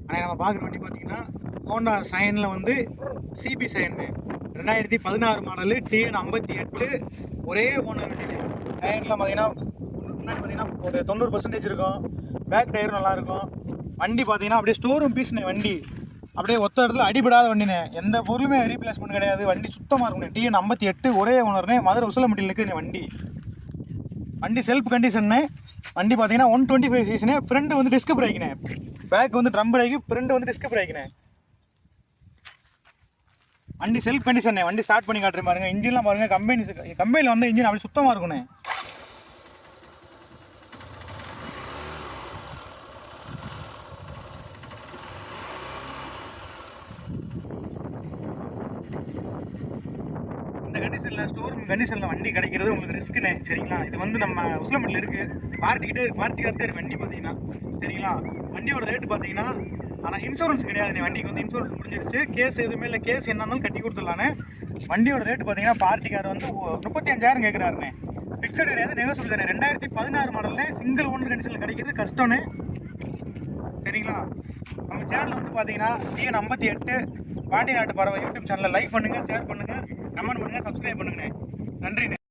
ஆனால் நம்ம பார்க்குற வண்டி பார்த்தீங்கன்னா ஹோண்டா சைனில் வந்து சிபி சைன் 2016 மாடலு TN58 ஒரே ஓனர் வண்டி. டயர்லாம் பார்த்தீங்கன்னா முன்னாடி பார்த்தீங்கன்னா ஒரு 90% இருக்கும். பேக் டயர் நல்லாயிருக்கும். வண்டி பார்த்தீங்கன்னா அப்படியே ஸ்டோர் ரூம் பீஸ்னே வண்டி. அப்படியே ஒத்த இடத்துல அடிபடாத வண்டினே, எந்த பொருளுமே ரீப்ளேஸ்மெண்ட் கிடையாது. வண்டி சுத்தமாக இருக்குண்ணே. TN58 ஒரே ஓனர்னே, மதுரை உசிலம்பட்டியில் இருக்குதுண்ணே வண்டி. வண்டி செல்ஃப் கண்டிஷன்னு. வண்டி பார்த்தீங்கன்னா 125 சிசினே. ஃப்ரண்ட் வந்து டிஸ்க் பிரேக்குண்ணே, பேக் வந்து ட்ரம் பிரேக்கு, ஃப்ரண்ட் வந்து டிஸ்க் பிரேக்குண்ணே. வண்டி செல்ஃப் கண்டிஷனே. வண்டி ஸ்டார்ட் பண்ணி காட்டுறேன் பாருங்கள். இன்ஜின்லாம் பாருங்கள். கம்பெனியில் வந்து இன்ஜின் அப்படி சுத்தமாக இருக்குண்ணே. இந்த கண்டிஷனில் ஸ்டோர் ரூம் கண்டிஷனில் வண்டி கிடைக்கிறது உங்களுக்கு ரிஸ்க்குண்ணே. சரிங்களா? இது வந்து நம்ம உசிலம்பட்டியில் இருக்குது. பார்ட்டிக்கிட்டே இருக்குது வண்டி பார்த்தீங்கன்னா. சரிங்களா? வண்டியோட ரேட்டு பார்த்தீங்கன்னா, ஆனால் இன்சூரன்ஸ் கிடையாதுண்ணே. வண்டிக்கு வந்து இன்சூரன்ஸ் முடிஞ்சிருச்சு. கேஸ் எதுவுமே இல்லை. கேஸ் என்னன்னாலும் கட்டி கொடுத்துடலானே. வண்டியோட ரேட்டு பார்த்தீங்கன்னா பார்ட்டிக்கார் வந்து 35,000 கேட்குறாருண்ணே. ஃபிக்ஸட் கிடையாது, நெகோசியபிள் தானே. 2016 மாடல்ல சிங்கிள் ஓனர் கண்டிஷனில் கிடைக்கிறது கஷ்டம்னே. சரிங்களா? நம்ம சேனலில் வந்து பார்த்தீங்கன்னா TN58 பாண்டி நாட்டு பறவை யூடியூப் சேனலில் லைக் பண்ணுங்கள், ஷேர் பண்ணுங்கள், கமெண்ட் பண்ணுங்கள், சப்ஸ்கிரைப் பண்ணுங்கண்ணே. நன்றிண்ணே.